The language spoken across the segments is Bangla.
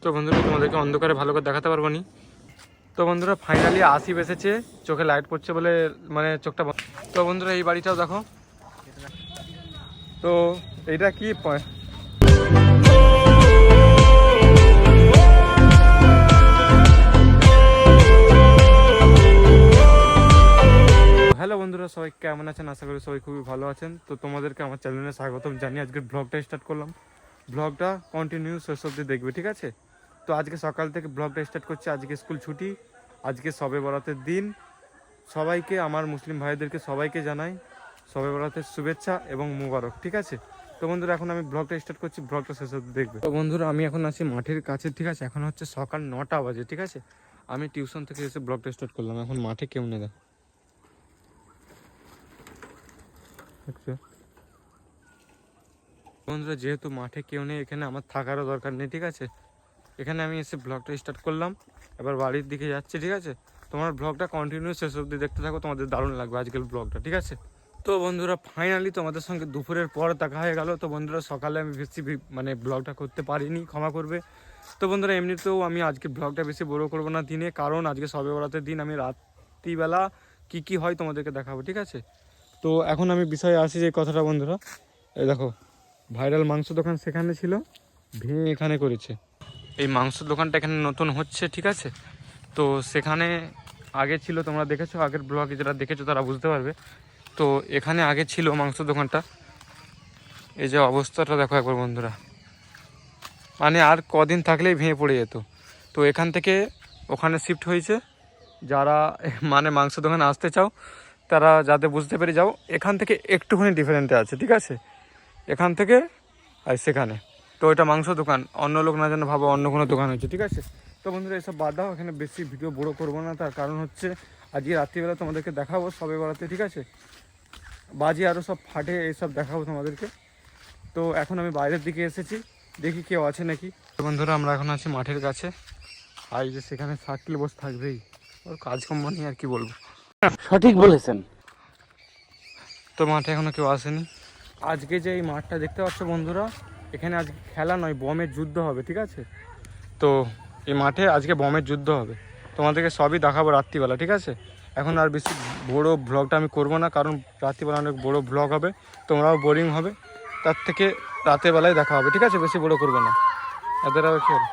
তো বন্ধুরা তোমাদেরকে অন্ধকারে ভালো করে দেখাতে পারবো নি। তো বন্ধুরা ফাইনালি আসিফ এসেছে, চোখে লাইট পড়ছে বলে মানে চোখটা বন্ধ। তো বন্ধুরা এই বাড়িটাও দেখো। তো এইটা কি হ্যালো বন্ধুরা, সবাই কেমন আছেন? আশা করি সবাই খুবই ভালো আছেন। তো তোমাদেরকে আমার চ্যানেলে স্বাগতম জানিয়ে আজকের ব্লগটা স্টার্ট করলাম। ব্লগটা কন্টিনিউ শেষ অবধি দেখবে, ঠিক আছে? তো আজকে সকাল থেকে ব্লগটা স্টার্ট করছি। আজকে স্কুল ছুটি, আজকে শবে বরাতের দিন। সবাইকে, আমার মুসলিম ভাইদেরকে সবাইকে জানাই শবে বরাতের শুভেচ্ছা এবং মুবারক, ঠিক আছে? তো বন্ধুরা এখন আমি ব্লগটা স্টার্ট করছি, ব্লগটা শেষ অবধি দেখবে। তো বন্ধুরা আমি এখন আছি মাঠের কাছে, ঠিক আছে? এখন হচ্ছে সকাল 9টা বাজে, ঠিক আছে? আমি টিউশন থেকে এসে ব্লগটা স্টার্ট করলাম। এখন মাঠে কেউ নেই, দেখো। বন্ধুরা যেহেতু মাঠে কেউ নেই, এখানে আমার থাকারও দরকার নেই, ঠিক আছে? এখানে আমি এসে ব্লগটা স্টার্ট করলাম, এবার বাড়ির দিকে যাচ্ছি, ঠিক আছে? তোমার ব্লগটা কন্টিনিউ শেষ অবধি দেখতে থাকো, তোমাদের দারুণ লাগবে আজকের ব্লগটা, ঠিক আছে? তো বন্ধুরা ফাইনালি তোমাদের সঙ্গে দুপুরের পর দেখা হয়ে গেল। তো বন্ধুরা সকালে আমি বেশি মানে ব্লগটা করতে পারিনি, ক্ষমা করবে। তো বন্ধুরা এমনিতেও আমি আজকে ব্লগটা বেশি বড় করবো না দিনে, কারণ আজকে শবে বরাতের দিন। আমি রাত্রিবেলা কি হয় তোমাদেরকে দেখাবো, ঠিক আছে? তো এখন আমি বিষয়ে আসি যে কথাটা বন্ধুরা, এই দেখো ভাইরাল মাংস দোকান সেখানে ছিল, ভেঙে এখানে করেছে। এই মাংস দোকানটা এখানে নতুন হচ্ছে, ঠিক আছে? তো সেখানে আগে ছিল, তোমরা দেখেছো আগের ব্লগে, যারা দেখেছো তারা বুঝতে পারবে। তো এখানে আগে ছিল মাংস দোকানটা, এই যে অবস্থাটা দেখো একবার বন্ধুরা, মানে আর কদিন থাকলেই ভেঙে পড়ে যেত। তো এখান থেকে ওখানে শিফট হয়েছে। যারা মানে মাংস দোকানে আসতে চাও তারা যাতে বুঝতে পেরে যাও, এখান থেকে একটুখানি ডিফারেন্টে আছে, ঠিক আছে? এখান থেকে আর সেখানে। তো এটা মাংস দোকান, অন্য লোক না যেন ভাবো অন্য কোনো দোকান হচ্ছে, ঠিক আছে? তো বন্ধুরা এসব বাদ দাও, এখানে বেশি ভিডিও বড় করবো না। তার কারণ হচ্ছে আজকে রাত্রিবেলা তোমাদেরকে দেখাবো সবে বরাতে, ঠিক আছে? বাজি আরও সব ফাটে, এইসব দেখাবো তোমাদেরকে। তো এখন আমি বাইরের দিকে এসেছি, দেখি কেউ আছে নাকি। তো বন্ধুরা আমরা এখন আছি মাঠের কাছে, আর এই যে সেখানে সার্কেল বসে থাকবেই, ওর কাজকর্ম নিয়ে আর কি বলবো। সঠিক বলেছেন। তো মাঠে এখনো কেউ আসেনি। আজকে যে এই মাঠটা দেখতে পাচ্ছ বন্ধুরা, এখানে আজকে খেলা নয়, বমের যুদ্ধ হবে, ঠিক আছে? তো এই মাঠে আজকে বমের যুদ্ধ হবে, তোমাদেরকে সবই দেখাবো রাত্রিবেলা, ঠিক আছে? এখন আর বেশি বড় ব্লগটা আমি করব না, কারণ রাত্রিবেলা অনেক বড় ব্লগ হবে, তোমরাও বোরিং হবে। তার থেকে রাতের বেলায় দেখা হবে, ঠিক আছে? বেশি বড় করবো না, এদের আবার কি হবে।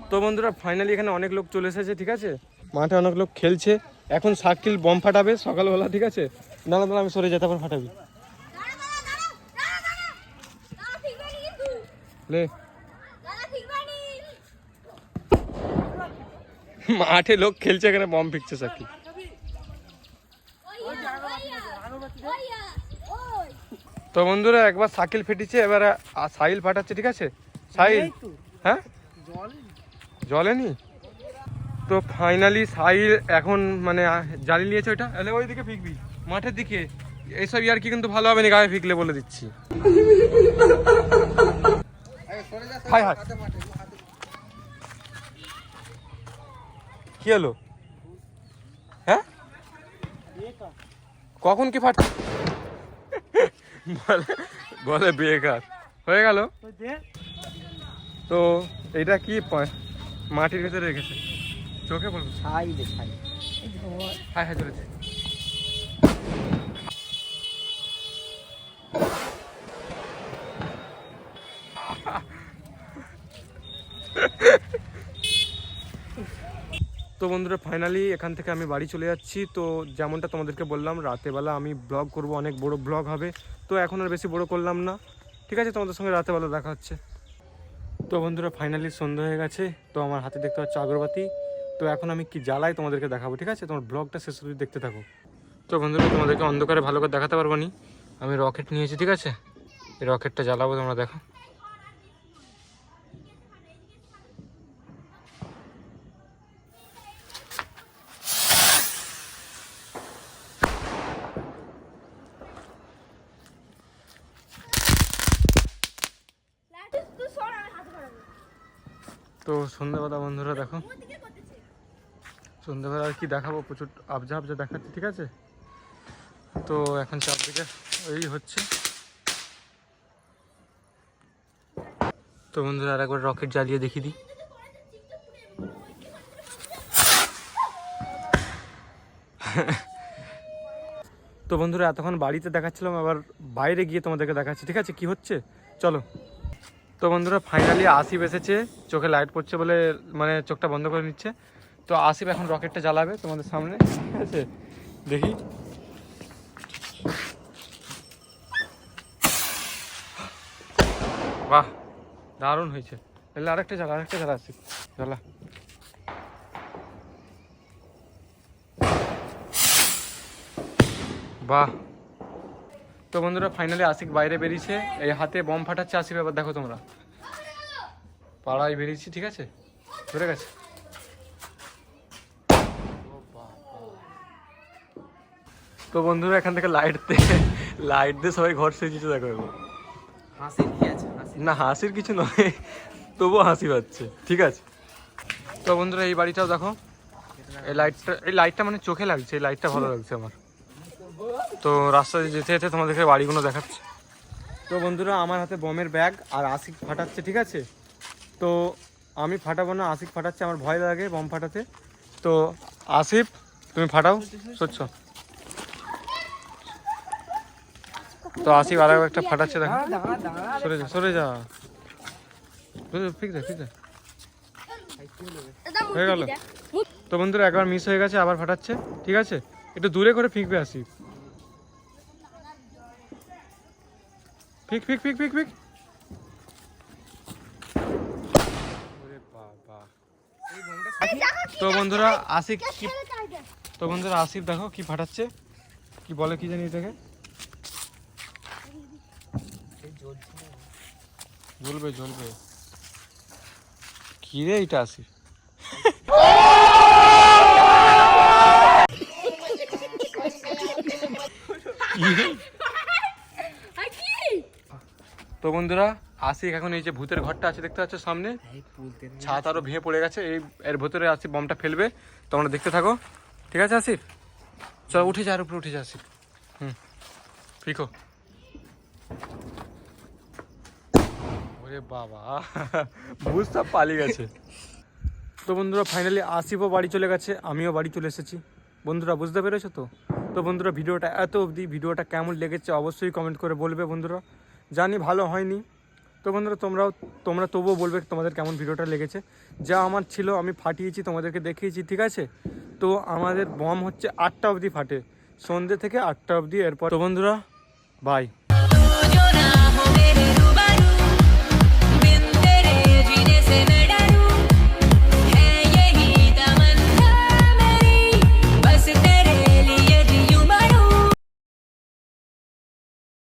তো বন্ধুরা ফাইনালি এখানে অনেক লোক চলে এসেছে, ঠিক আছে? মাঠে অনেক লোক খেলছে। এখন সার্কিল বম ফাটাবে সকালবেলা, ঠিক আছে? দাঁড়া দাঁড়া আমি সরে যেতে পার, ফাটাবি লে। মাঠে লোক খেলছে, এখানে বম ফিকছে সার্কিল। তো বন্ধুরা একবার সাইকেল ফেটেছে, এবার সাইল ফাটাচ্ছে, ঠিক আছে? সাইল, হ্যাঁ জলেনি। তো ফাইনালি সাইল এখন মানে জ্বালিয়ে নিয়েছে ওইটা, এলে ওই দিকে ফিকবি মাঠের দিকে। এইসব ইয়ার কি কিন্তু ভালো হবে না, গায়ে ফিকলে বলে দিচ্ছি। হাই হাই, কি হলো? হ্যাঁ কখন কি ফাট বলে, বলে বেকার হয়ে গেল। তো এইটা কি মাটির ভেতরে রেখেছে, চোখে বলবো। হাই হাই চলেছে। তো বন্ধুরা ফাইনালি এখান থেকে আমি বাড়ি চলে যাচ্ছি। তো যেমনটা তোমাদেরকে বললাম, রাতেবেলা আমি ব্লগ করব, অনেক বড় ব্লগ হবে। তো এখন আর বেশি বড় করলাম না, ঠিক আছে? তোমাদের সঙ্গে রাতেবেলা দেখা হচ্ছে। তো বন্ধুরা ফাইনালি সন্ধ্যা হয়ে গেছে। তো আমার হাতে দেখতে পাচ্ছ আগরবাতি। তো এখন আমি কি জ্বালাই তোমাদেরকে দেখাবো, ঠিক আছে? তোমার ব্লগটা শেষ অবধি দেখতে থাকো। তো বন্ধুরা তোমাদেরকে অন্ধকারে ভালো করে দেখাতে পারবো নি, আমি রকেট নিয়েছি, ঠিক আছে? এই রকেটটা জ্বালাবো, তোমরা দেখো। তো সন্ধ্যাবেলা বন্ধুরা দেখো, সন্ধ্যাবেলা আর কি দেখাবো, প্রচুর আবজা আবজা দেখাচ্ছে, ঠিক আছে? তো এখন চারদিকে ওই হচ্ছে। তো তো বন্ধুরা আর একবার রকেট জ্বালিয়ে দেখিয়ে দিই। তো বন্ধুরা এতক্ষণ বাড়িতে দেখাচ্ছিলাম, আবার বাইরে গিয়ে তোমাদেরকে দেখাচ্ছি, ঠিক আছে কি হচ্ছে চলো। তো বন্ধুরা ফাইনালি আসিফ এসেছে, চোখে লাইট পড়ছে বলে মানে চোখটা বন্ধ করে নিচ্ছে। তো আসিফ এখন রকেটটা জ্বালাবে তোমাদের সামনে, ঠিক আছে দেখি। বাহ দারুণ হয়েছে, তাহলে আরেকটা জ্বালা আসিফ, জ্বালা। বাহ। তো বন্ধুরা ফাইনালি আসিফ বাইরে বেরিয়েছে, এই হাতে বম ফাটাচ্ছে আসিফ। এবার দেখো তোমরা, পাড়ায় বেরিয়েছি, ঠিক আছে ধরে গেছে। তো বন্ধুরা এখান থেকে লাইট দিয়ে সবাই ঘর সেজেছে, দেখো এবার। না হাসির কিছু নয়, তবুও হাসি পাচ্ছে, ঠিক আছে। তো বন্ধুরা এই বাড়িটাও দেখো, এই লাইটটা মানে চোখে লাগছে, এই লাইটটা ভালো লাগছে আমার। তো রাস্তায় যেতে যেতে তোমাদেরকে বাড়িগুলো দেখাচ্ছে। তো বন্ধুরা আমার হাতে বমের ব্যাগ আর আসিফ ফাটাচ্ছে, ঠিক আছে। তো আমি ফাটাবো না, আসিফ ফাটাচ্ছে, আমার ভয় লাগে বম ফাটাতে। তো আসিফ তুমি ফাটাও, সচ্ছ। তো আসিফ আর একটা ফাটাচ্ছে, দেখো সরে যা হয়ে গেল। তো বন্ধুরা একবার মিস হয়ে গেছে, আবার ফাটাচ্ছে, ঠিক আছে একটু দূরে করে ফিকবে আসিফ। ফিক। তো বন্ধুরা আসিফ দেখো কি ফাটাচ্ছে, কি বলে কি জানি এটাকে, জ্বলবে কি রে এটা আসিফ। তো বন্ধুরা আসিফ এখন এই যে ভূতের ঘরটা আছে দেখতে পাচ্ছ সামনে, ছাদ আরো ভেঙে পড়ে গেছে, এর ভেতরে আসিফ বমটা ফেলবে, তোমরা দেখতে থাকো, ঠিক আছে আসিফ চল উঠে যা, আর উপরে উঠে যা আসিফ। ফিকো। ওরে বাবা ভূত সব পালিয়ে গেছে। তো বন্ধুরা ফাইনালি আসিফও বাড়ি চলে গেছে, আমিও বাড়ি চলে এসেছি। বন্ধুরা বুঝতে পেরেছো তো? তো বন্ধুরা ভিডিওটা এত অবধি, ভিডিওটা কেমন লেগেছে অবশ্যই কমেন্ট করে বলবে বন্ধুরা। জানি ভালো হয়নি, তো বন্ধুরা তোমরা তবুও বলবে তোমাদের কেমন ভিডিওটা লেগেছে। যা আমার ছিল আমি ফাটিয়েছি, তোমাদেরকে দেখিয়েছি, ঠিক আছে। তো আমাদের বম হচ্ছে 8টা অবধি ফাটে, সন্ধ্যে থেকে 8টা অবধি, এরপর। তো বন্ধুরা বাই।